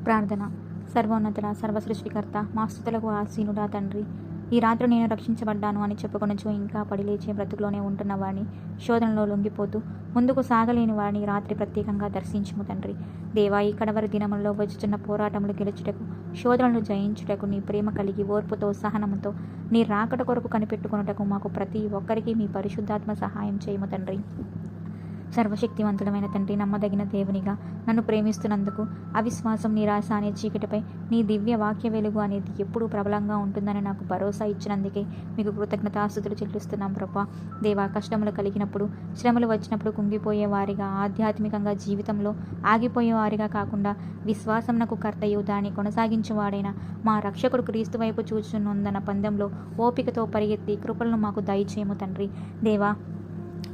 ప్రార్థన. సర్వోన్నతుడ, సర్వసృష్టికర్త, మా స్తుతులకు ఆసీనుడా తండ్రి, ఈ రాత్రి నేను రక్షించబడ్డాను అని చెప్పుకొనుచు ఇంకా పడిలేచే బ్రతుకులోనే ఉంటున్న వారిని, శోధనలో లొంగిపోతూ ముందుకు సాగలేని వారిని రాత్రి ప్రత్యేకంగా దర్శించుము తండ్రి. దేవా, ఈ కడవరి దినములలో వచ్చుచున్న పోరాటములు గెలుచుటకు, శోధనలు జయించుటకు నీ ప్రేమ కలిగి ఓర్పుతో సహనముతో నీ రాకడ కొరకు కనిపెట్టుకొనుటకు మాకు ప్రతి ఒక్కరికి మీ పరిశుద్ధాత్మ సహాయం చేయము తండ్రి. సర్వశక్తివంతుడమైన తండ్రి, నమ్మదగిన దేవునిగా నన్ను ప్రేమిస్తున్నందుకు, అవిశ్వాసం, నిరాశ అనే చీకటిపై నీ దివ్య వాక్య వెలుగు అనేది ఎప్పుడూ ప్రబలంగా ఉంటుందని నాకు భరోసా ఇచ్చినందుకే మీకు కృతజ్ఞతాస్తుతులు చెల్లిస్తున్నాం ప్రభా. దేవా, కష్టములు కలిగినప్పుడు, శ్రమలు వచ్చినప్పుడు కుంగిపోయే వారిగా, ఆధ్యాత్మికంగా జీవితంలో ఆగిపోయే వారిగా కాకుండా విశ్వాసంనకు కర్తయు దాన్ని కొనసాగించువాడైన మా రక్షకుడు క్రీస్తు వైపు చూచునుందన్న పందెంలో ఓపికతో పరిగెత్తి కృపలను మాకు దయచేయము తండ్రి. దేవా,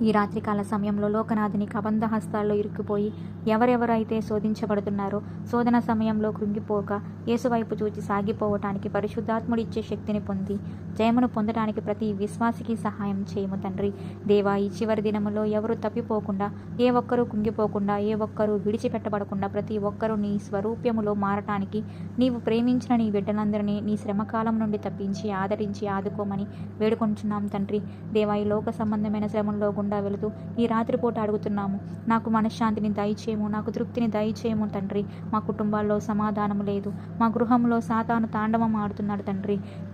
ఈ రాత్రికాల సమయంలో లోకనాథుని కబంధ హస్తాల్లో ఇరుక్కుపోయి ఎవరెవరైతే శోధించబడుతున్నారో, శోధన సమయంలో కృంగిపోక యేసువైపు చూచి సాగిపోవటానికి పరిశుద్ధాత్ముడిచ్చే శక్తిని పొంది జయమును పొందడానికి ప్రతి విశ్వాసికి సహాయం చేయము తండ్రి. దేవా, ఈ చివరి దినములో ఎవరు తప్పిపోకుండా, ఏ ఒక్కరూ కుంగిపోకుండా, ఏ ఒక్కరూ విడిచిపెట్టబడకుండా ప్రతి ఒక్కరూ నీ స్వరూప్యములో మారటానికి నీవు ప్రేమించిన నీ బిడ్డలందరినీ నీ శ్రమకాలం నుండి తప్పించి ఆదరించి ఆదుకోమని వేడుకొంచున్నాం తండ్రి. దేవా, ఈ లోక సంబంధమైన శ్రమంలో గుండా వెళుతూ ఈ రాత్రిపూట అడుగుతున్నాము, నాకు మనశ్శాంతిని దయచేయము, నాకు తృప్తిని దయచేయము తండ్రి. మా కుటుంబాల్లో సమాధానం లేదు, మా గృహంలో సాతాను తాండవం ఆడుతున్నాడు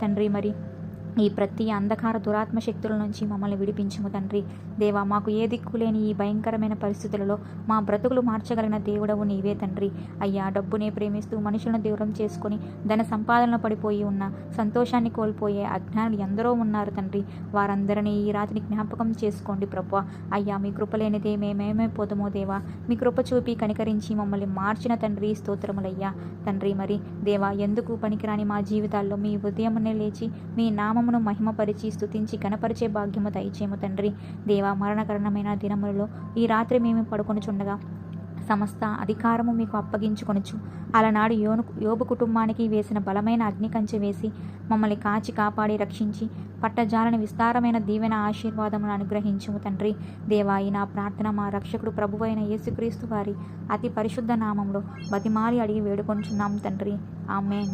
తండ్రి. మరి ఈ ప్రతి అంధకార దురాత్మ శక్తుల నుంచి మమ్మల్ని విడిపించుము తండ్రి. దేవా, మాకు ఏ దిక్కు లేని ఈ భయంకరమైన పరిస్థితులలో మా బ్రతుకులు మార్చగలిగిన దేవుడవు నీవే తండ్రి. అయ్యా, డబ్బునే ప్రేమిస్తూ మనుషులను దూరం చేసుకొని ధన సంపాదనలో పడిపోయి ఉన్న, సంతోషాన్ని కోల్పోయే అజ్ఞానులు ఎందరో ఉన్నారు తండ్రి. వారందరినీ ఈ రాత్రిని జ్ఞాపకం చేసుకోండి ప్రభువా. అయ్యా, మీ కృప లేనిదే మేమేమైపోతామో దేవా, మీ కృప చూపి కనికరించి మమ్మల్ని మార్చిన తండ్రి, స్తోత్రములయ్యా తండ్రి. మరి దేవా, ఎందుకు పనికిరాని మా జీవితాల్లో మీ ఉదయమునే లేచి మీ నామమును మహిమపరిచి స్తుతించి గణపరిచే భాగ్యము దయచేయము తండ్రి. దేవా, మరణకరణమైన దినములలో ఈ రాత్రి మేము పడుకొనుచుండగా సమస్త అధికారము మీకు అప్పగించుకొనుచు, అలనాడు యోబు కుటుంబానికి వేసిన బలమైన అగ్ని కంచె వేసి మమ్మల్ని కాచి కాపాడి రక్షించి పట్టజాలని విస్తారమైన దీవెన ఆశీర్వాదమును అనుగ్రహించుము తండ్రి. దేవా, ఈ నా ప్రార్థన మా రక్షకుడు ప్రభువైన యేసుక్రీస్తు వారి అతి పరిశుద్ధ నామంలో బతిమాలి అడిగి వేడుకొంచున్నాం తండ్రి. ఆమేన్.